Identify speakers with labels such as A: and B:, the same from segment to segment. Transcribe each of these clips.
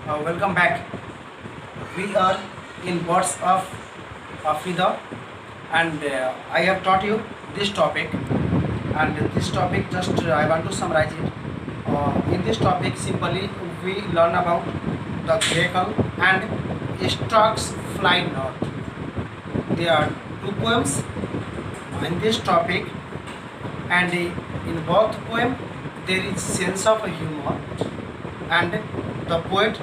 A: Welcome back. We are in Birds of Afrida, and I have taught you this topic. And this topic, just I want to summarize it. In this topic, simply we learn about the Grecal and Stork's Fly North. There are two poems in this topic, and in both poem there is sense of humor, and the poet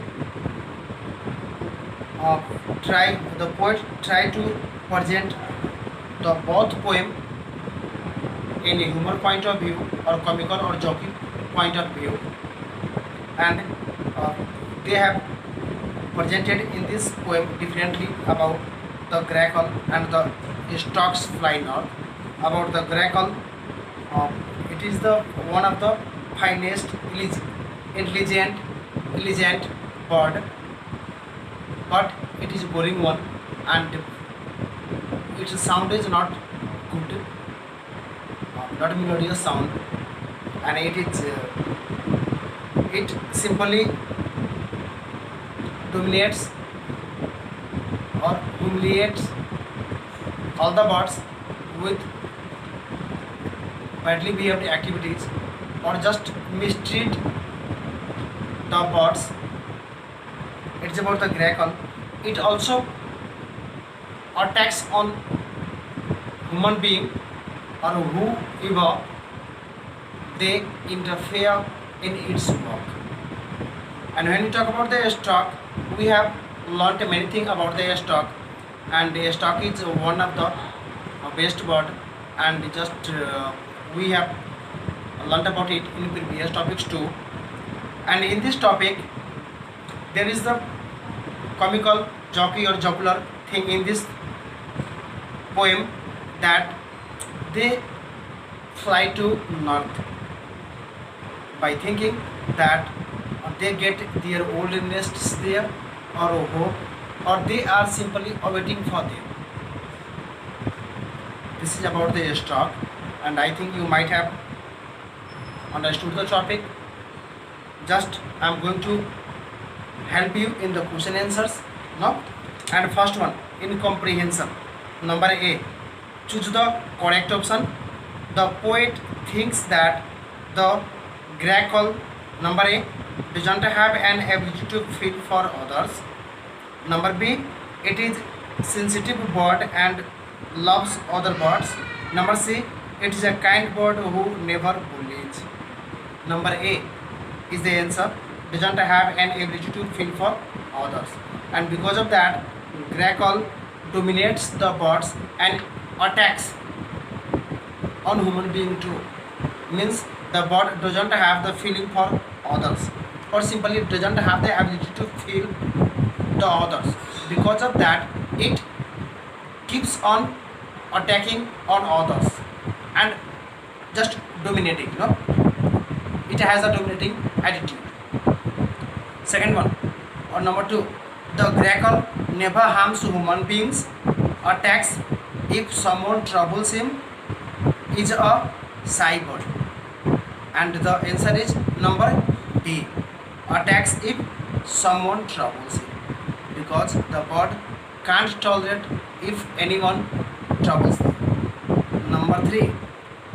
A: uh, try to present the both poem in a humor point of view or comical or joking point of view, and uh, they have presented in this poem differently about the grackle and the stork's fly north. About the grackle, uh, it is the one of the finest intelligent intelligent bird, but it is boring one, and its sound is not good, not melodious sound, and it simply dominates or humiliates all the birds with badly behaved activities, or just mistreat the birds. It's about the grackle. It also attacks on human being or whoever they interfere in its work. And when we talk about the stock, we have learnt many things about the stock, and the stock is one of the best bird, and just we have learnt about it in previous topics too. And in this topic, there is the comical jockey or jocular thing in this poem, that they fly to north by thinking that they get their old nests there, or hope, or they are simply awaiting for them. This is about the stock, and I think you might have understood the topic. Just I am going to help you in the question answers now. And first one, in comprehension. Number A, choose the correct option. The poet thinks that the grackle, number A, doesn't have an ability to feel for others. Number B, it is sensitive bird and loves other birds. Number C, it is a kind bird who never bullies. Number A is the answer. Doesn't have an ability to feel for others, and because of that, grackle dominates the birds and attacks on human being too. Means the bird doesn't have the feeling for others, or simply doesn't have the ability to feel the others. Because of that, it keeps on attacking on others and just dominating. It has a dominating attitude. Second one, or number two, the grackle never harms human beings. Attacks if someone troubles him. Is a shy bird, and the answer is number D. Attacks if someone troubles him, because the bird can't tolerate if anyone troubles them. Number 3,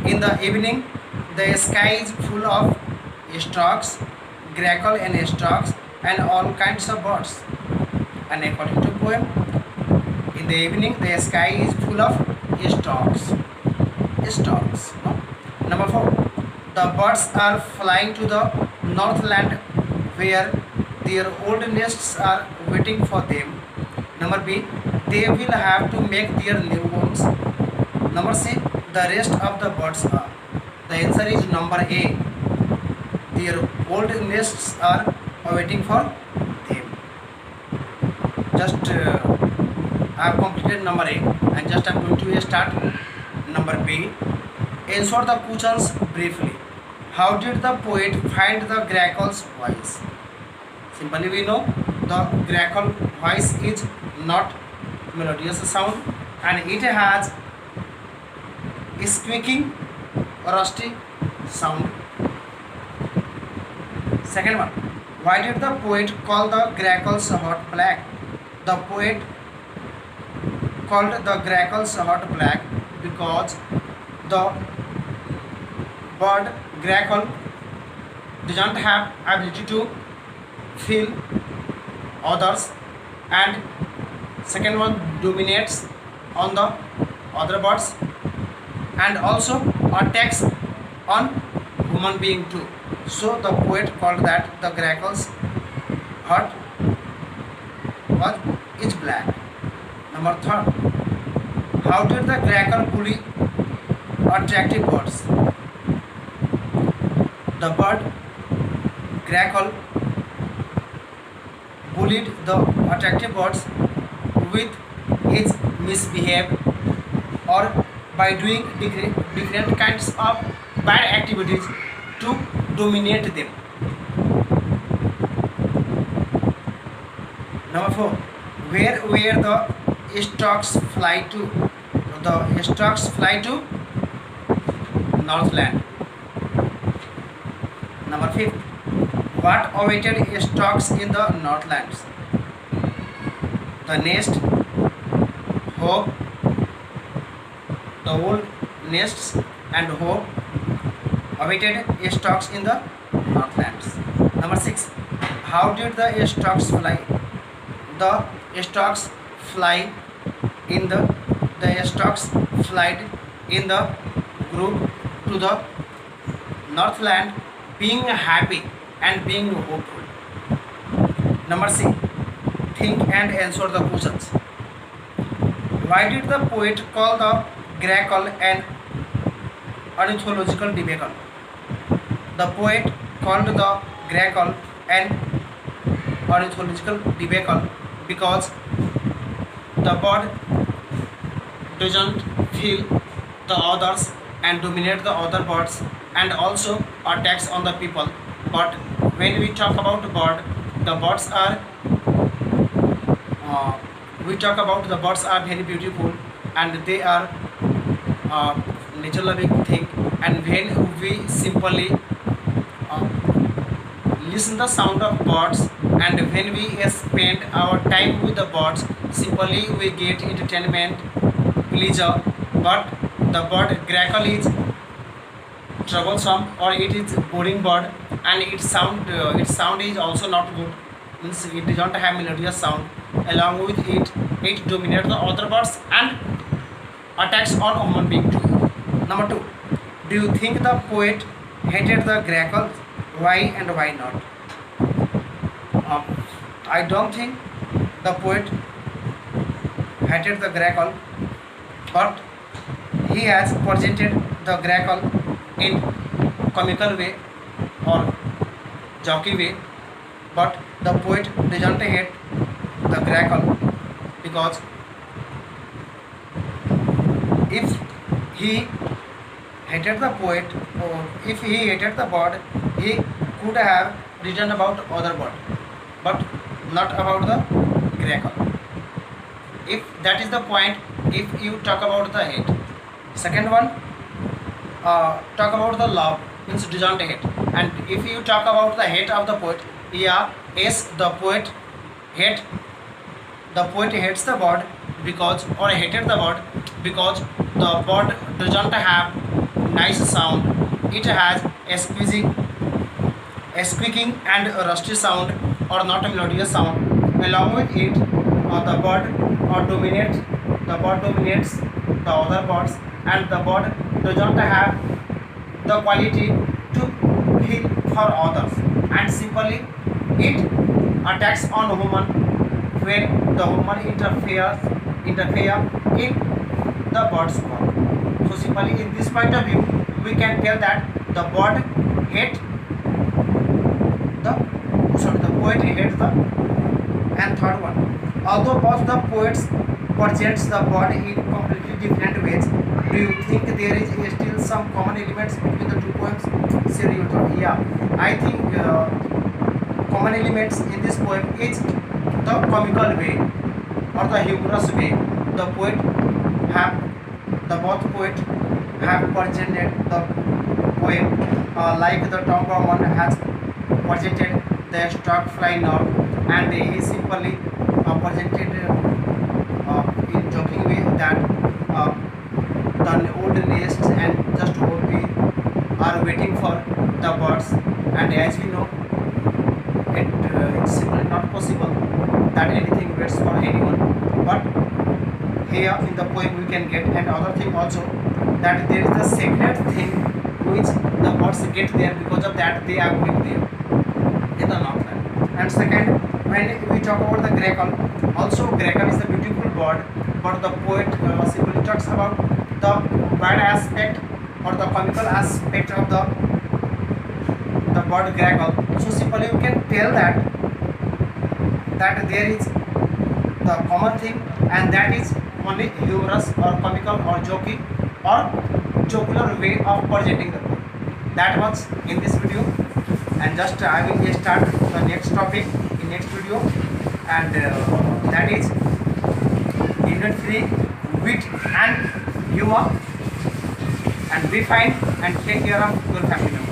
A: in the evening the sky is full of storks, grackle and storks and all kinds of birds. And according to poem, in the evening the sky is full of storks. No? Number 4, the birds are flying to the northland where their old nests are waiting for them. Number B, they will have to make their new homes. Number C, the rest of the birds are. The answer is number A. Their old nests are waiting for them. Just I have completed number A, and just I am going to start number B. Answer the questions briefly. How did the poet find the grackle's voice? Simply we know the grackle voice is not melodious sound, and it has squeaking, rusty sound. Second one, Why did the poet call the grackles hot black? The poet called the grackles hot black because the bird grackle doesn't have ability to feel others, and second one dominates on the other birds and also attacks on human being too. So the poet called that the grackles heart was is black. Number third, how did the grackle bully attractive birds? The bird grackle bullied the attractive birds with his misbehavior or by doing different kinds of bad activities to dominate them. Number four, where the storks fly to? The storks fly to Northland. Number fifth, what awaited storks in the Northlands? The nest, hope, the old nests and hope awaited storks in the Northlands. Number six, how did the storks fly? The storks fly in the storks flied in the group to the Northland, being happy and being hopeful. Number C, think and answer the questions. Why did the poet call the grackle an ornithological debacle? The poet called the grackle an ornithological debacle because the bird doesn't feel the others and dominate the other birds and also attacks on the people. But when we talk about bird, the birds are we talk about the birds are very beautiful and they are nature loving thing, and when we simply uh, listen the sound of birds and when we spend our time with the birds, simply we get entertainment, pleasure. But the bird grackle is troublesome or it is boring bird, and its sound is also not good, means it doesn't have melodious sound. Along with it dominates the other birds and attacks on human being too. Number two, do you think the poet hated the grackles? Why and why not? I don't think the poet hated the grackle, but he has presented the grackle in comical way or jockey way. But the poet doesn't hate the grackle because if he hated the poet or if he hated the bird, he could have written about other bird, but not about the grackle. If that is the point, if you talk about the hate. Second one, talk about the love, means doesn't hate. And if you talk about the hate of the poet, yeah, yes, the poet hates the bird because, or hated the bird because the bird doesn't have nice sound. It has a squeaking and a rusty sound or not a melodious sound. Along with it, the bird dominates the other birds, and the bird doesn't have the quality to feel for others, and simply it attacks on human when the human interfere in the bird's work. So simply in this point of view, we can tell that the bird hate the poet hates the. And third one, although both the poets presents the bird in completely different ways, do you think there is still some common elements between the two poems? Sir, yeah, I think common elements in this poem is the comical way or the humorous way. The both poet have presented the poem like the Tom Bauman has presented the stock fly note, and he simply presented in joking way that the old nests and just we are waiting for the birds, and as we know it's simply not possible that anything waits for anyone, but here in the poem we can get another thing also, that there is the sacred thing which the birds get there, because of that they are going there in the northland. And second, when we talk about the grackle, also grackle is a beautiful bird, but the poet simply talks about the bad aspect or the comical aspect of the bird grackle. So simply you can tell that there is the common thing, and that is only humorous or comical or joking or jocular way of presenting the poem. That was in this video, and just I will start the next topic in next video, and that is unit 3, wit and humor. And be fine and take care of your family members.